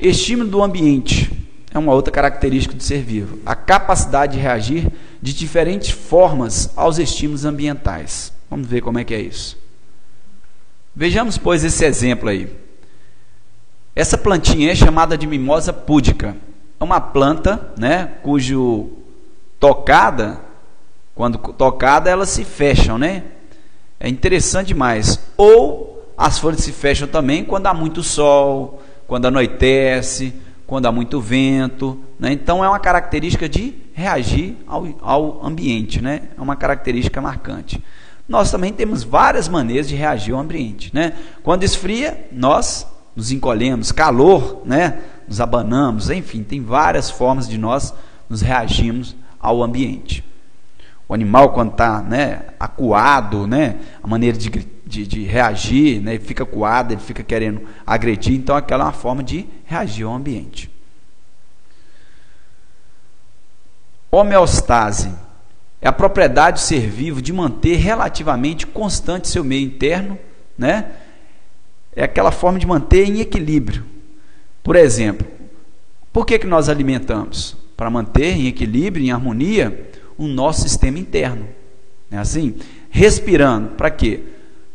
Estímulo do ambiente é uma outra característica do ser vivo. A capacidade de reagir de diferentes formas aos estímulos ambientais. Vamos ver como é que é isso. Vejamos, pois, esse exemplo aí. Essa plantinha é chamada de mimosa púdica. É uma planta, né, cujo tocada, quando tocada, elas se fecham, né? É interessante demais. Ou as folhas se fecham também quando há muito sol, quando anoitece, quando há muito vento, né? Então é uma característica de reagir ao ambiente, né? É uma característica marcante. Nós também temos várias maneiras de reagir ao ambiente, né? Quando esfria, nós nos encolhemos, calor, né? Nos abanamos, enfim, tem várias formas de nós nos reagirmos ao ambiente. O animal, quando está, né, acuado, né, a maneira de reagir, né, ele fica acuado, ele fica querendo agredir, então aquela é uma forma de reagir ao ambiente. Homeostase é a propriedade do ser vivo de manter relativamente constante seu meio interno, né? É aquela forma de manter em equilíbrio. Por exemplo, por que nós alimentamos? Para manter em equilíbrio, em harmonia, o nosso sistema interno. É assim? Respirando, para quê?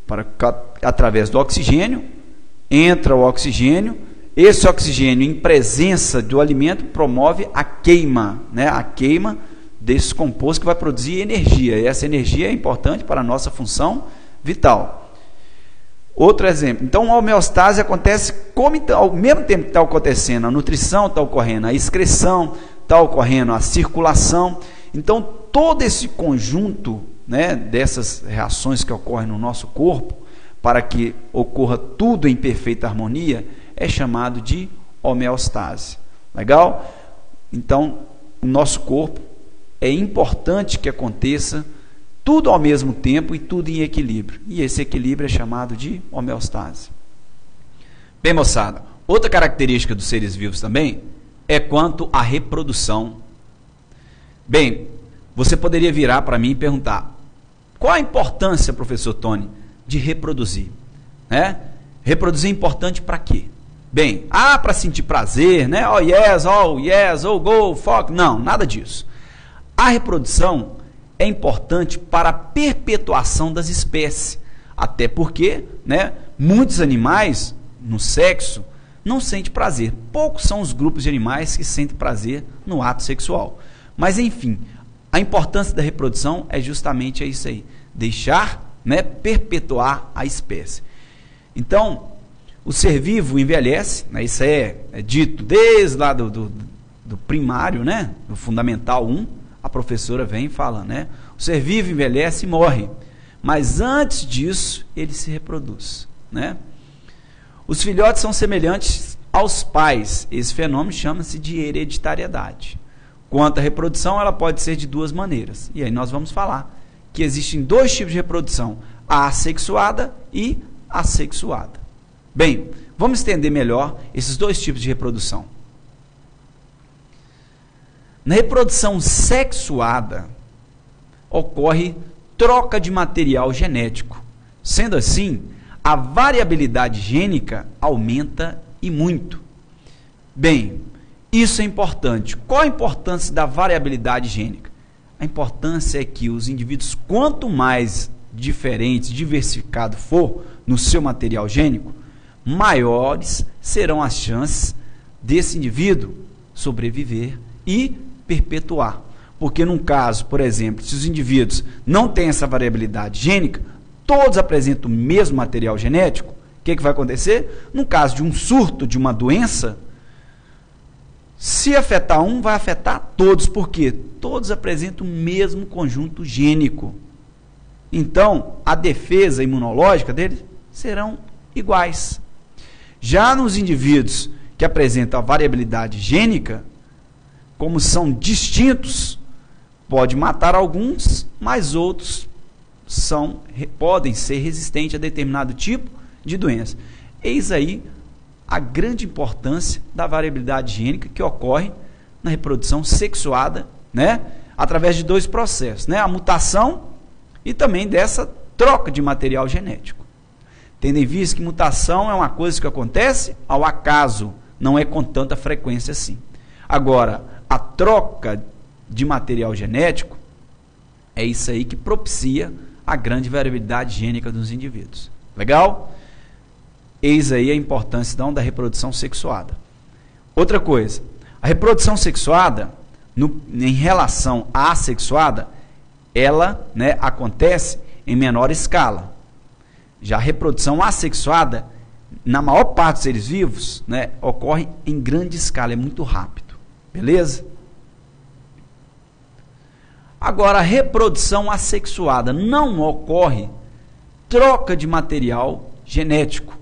Para que, através do oxigênio, entra o oxigênio, esse oxigênio em presença do alimento promove a queima, né? A queima desse composto que vai produzir energia, e essa energia é importante para a nossa função vital. Outro exemplo, então a homeostase acontece ao mesmo tempo que está acontecendo a nutrição, está ocorrendo a excreção, está ocorrendo a circulação. Então todo esse conjunto, né, dessas reações que ocorrem no nosso corpo, para que ocorra tudo em perfeita harmonia, é chamado de homeostase. Legal? Então o nosso corpo é importante que aconteça tudo ao mesmo tempo e tudo em equilíbrio. E esse equilíbrio é chamado de homeostase. Bem, moçada, outra característica dos seres vivos também é quanto à reprodução. Bem, você poderia virar para mim e perguntar: qual a importância, professor Tony, de reproduzir? Né? Reproduzir é importante para quê? Bem, para sentir prazer, né? Oh yes, oh go, fuck. Não, nada disso. A reprodução é importante para a perpetuação das espécies, até porque, né, muitos animais no sexo não sentem prazer. Poucos são os grupos de animais que sentem prazer no ato sexual. Mas enfim, a importância da reprodução é justamente isso aí, deixar, né, perpetuar a espécie. Então, o ser vivo envelhece, né, isso é dito desde lá do primário, né, do Fundamental 1, a professora vem e fala, né? O ser vivo envelhece e morre, mas antes disso ele se reproduz, né? Os filhotes são semelhantes aos pais. Esse fenômeno chama-se de hereditariedade. Quanto à reprodução, ela pode ser de duas maneiras. E aí nós vamos falar que existem dois tipos de reprodução: a assexuada e assexuada. Bem, vamos entender melhor esses dois tipos de reprodução. Na reprodução sexuada, ocorre troca de material genético. Sendo assim, a variabilidade gênica aumenta e muito. Bem, isso é importante. Qual a importância da variabilidade gênica? A importância é que os indivíduos, quanto mais diferentes, diversificado for no seu material gênico, maiores serão as chances desse indivíduo sobreviver e perpetuar. Porque num caso, por exemplo, se os indivíduos não têm essa variabilidade gênica, todos apresentam o mesmo material genético, o que vai acontecer? No caso de um surto de uma doença, se afetar um, vai afetar todos, porque todos apresentam o mesmo conjunto gênico. Então, a defesa imunológica deles serão iguais. Já nos indivíduos que apresentam a variabilidade gênica, como são distintos, pode matar alguns, mas outros podem ser resistentes a determinado tipo de doença. Eis aí a grande importância da variabilidade gênica que ocorre na reprodução sexuada, né, através de dois processos, né, a mutação e também dessa troca de material genético. Tendo em vista que mutação é uma coisa que acontece ao acaso, não é com tanta frequência assim. Agora, a troca de material genético é isso aí que propicia a grande variabilidade gênica dos indivíduos. Legal? Eis aí a importância então da reprodução sexuada. Outra coisa, a reprodução sexuada, em relação à assexuada, ela, né, acontece em menor escala. Já a reprodução assexuada, na maior parte dos seres vivos, né, ocorre em grande escala, é muito rápido. Beleza? Agora, a reprodução assexuada não ocorre troca de material genético.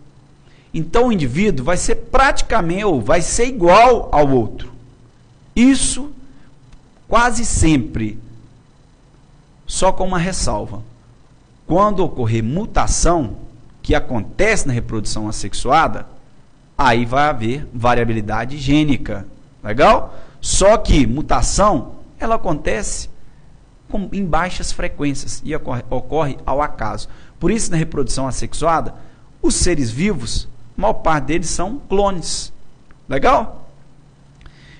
Então, o indivíduo vai ser praticamente, ou vai ser igual ao outro. Isso quase sempre, só com uma ressalva. Quando ocorrer mutação, que acontece na reprodução assexuada, aí vai haver variabilidade gênica. Legal? Só que mutação, ela acontece em baixas frequências e ocorre ao acaso. Por isso, na reprodução assexuada, os seres vivos, a maior parte deles são clones. Legal?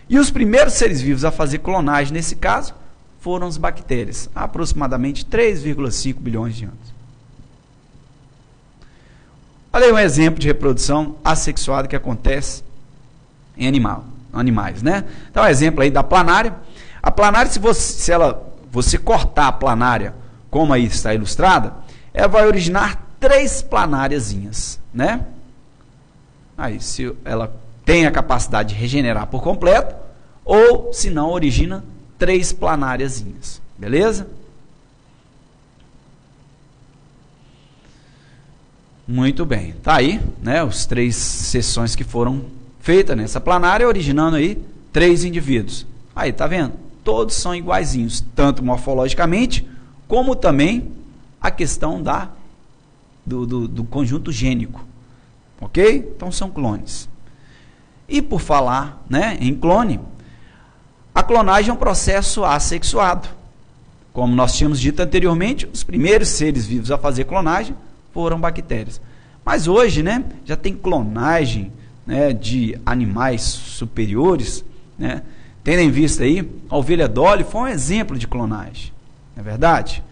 E os primeiros seres vivos a fazer clonagem, nesse caso, foram as bactérias, há aproximadamente 3,5 bilhões de anos. Olha aí um exemplo de reprodução assexuada que acontece em animais, né? Então, um exemplo aí da planária. A planária, se você cortar a planária, como aí está ilustrada, ela vai originar 3 planáriazinhas, né? Aí, se ela tem a capacidade de regenerar por completo, ou se não, origina 3 planáriazinhas, beleza? Muito bem, tá aí, né, os 3 seções que foram feitas nessa planária, originando aí 3 indivíduos. Aí, tá vendo? Todos são iguaizinhos, tanto morfologicamente, como também a questão do conjunto gênico, ok? Então, são clones. E por falar, né, em clone, a clonagem é um processo assexuado. Como nós tínhamos dito anteriormente, os primeiros seres vivos a fazer clonagem foram bactérias. Mas hoje, né, já tem clonagem, né, de animais superiores, né? Tendo em vista aí, a ovelha Dolly foi um exemplo de clonagem, não é verdade?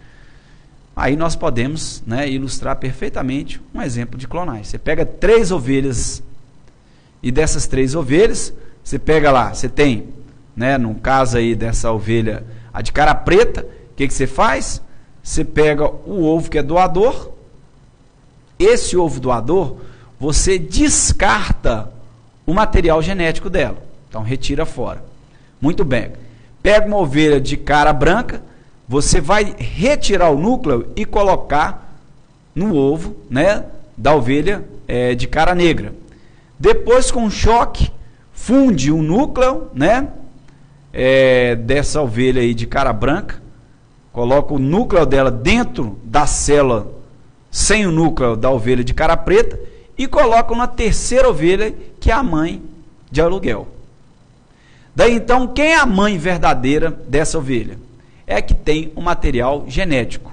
Aí nós podemos, né, ilustrar perfeitamente um exemplo de clonagem. Você pega 3 ovelhas, e dessas 3 ovelhas, você pega lá, você tem, né, no caso aí dessa ovelha, a de cara preta, o que você faz? Você pega o ovo que é doador, esse ovo doador, você descarta o material genético dela, então retira fora. Muito bem, pega uma ovelha de cara branca, você vai retirar o núcleo e colocar no ovo, né, da ovelha de cara negra. Depois, com um choque, funde o núcleo, né, dessa ovelha aí de cara branca, coloca o núcleo dela dentro da célula sem o núcleo da ovelha de cara preta e coloca uma terceira ovelha, que é a mãe de aluguel. Daí então, quem é a mãe verdadeira dessa ovelha? É a que tem o material genético.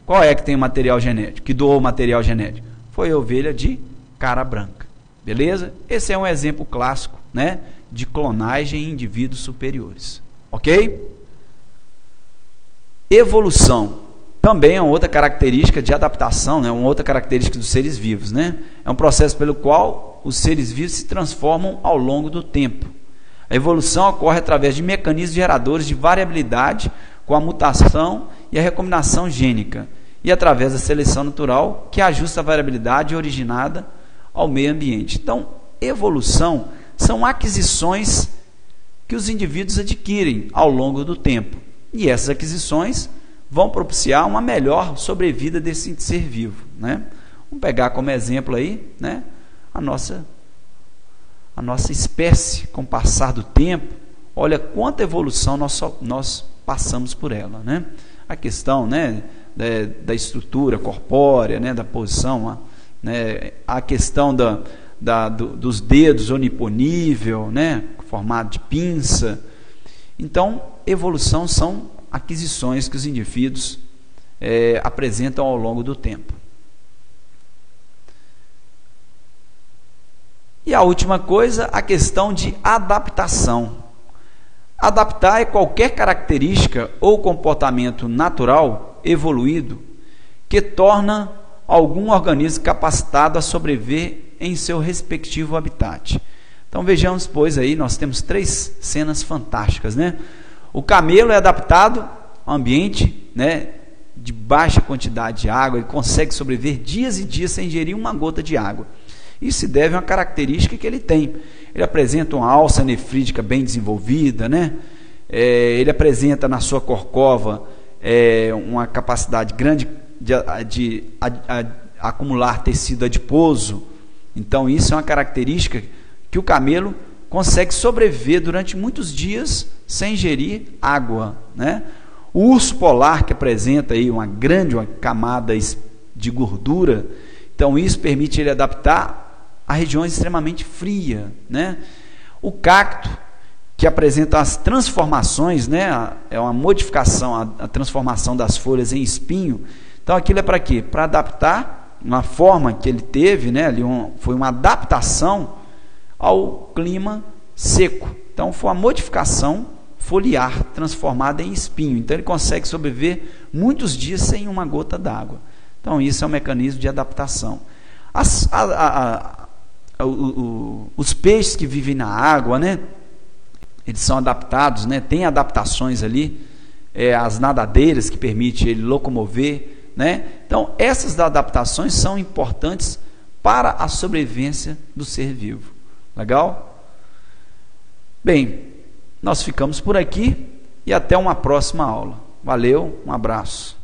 Qual é que tem o material genético? Que doou o material genético? Foi a ovelha de cara branca. Beleza? Esse é um exemplo clássico, né, de clonagem em indivíduos superiores. Ok? Evolução. Também é uma outra característica de adaptação, né, uma outra característica dos seres vivos, né? É um processo pelo qual os seres vivos se transformam ao longo do tempo. A evolução ocorre através de mecanismos geradores de variabilidade com a mutação e a recombinação gênica e através da seleção natural que ajusta a variabilidade originada ao meio ambiente. Então, evolução são aquisições que os indivíduos adquirem ao longo do tempo. E essas aquisições vão propiciar uma melhor sobrevida desse ser vivo, né? Vamos pegar como exemplo aí, né, a nossa espécie, com o passar do tempo. Olha quanta evolução nós passamos por ela, né? A questão, né, da estrutura corpórea, né, da posição, né, a questão dos dedos oniponível, né, formado de pinça. Então, evolução são aquisições que os indivíduos apresentam ao longo do tempo. E E a última coisa, a questão de adaptação. Adaptar é qualquer característica ou comportamento natural evoluído que torna algum organismo capacitado a sobreviver em seu respectivo habitat. Então vejamos, pois, aí nós temos 3 cenas fantásticas, né? O camelo é adaptado ao ambiente, né, de baixa quantidade de água, ele consegue sobreviver dias e dias sem ingerir uma gota de água. Isso se deve a uma característica que ele tem. Ele apresenta uma alça nefrídica bem desenvolvida, né? Ele apresenta na sua corcova uma capacidade grande de acumular tecido adiposo. Então isso é uma característica que o camelo consegue sobreviver durante muitos dias sem ingerir água, né? O urso polar, que apresenta aí uma camada de gordura, então isso permite ele adaptar a regiões extremamente frias, né? O cacto, que apresenta as transformações, né? É uma modificação, a transformação das folhas em espinho. Então aquilo é para quê? Para adaptar uma forma que ele teve, né? Foi uma adaptação ao clima seco. Então foi uma modificação foliar transformada em espinho. Então ele consegue sobreviver muitos dias sem uma gota d'água. Então isso é um mecanismo de adaptação. Os peixes que vivem na água, né? Eles são adaptados, né? Tem adaptações ali, as nadadeiras que permitem ele locomover, né? Então essas adaptações são importantes para a sobrevivência do ser vivo. Legal? Bem, nós ficamos por aqui e até uma próxima aula. Valeu, um abraço.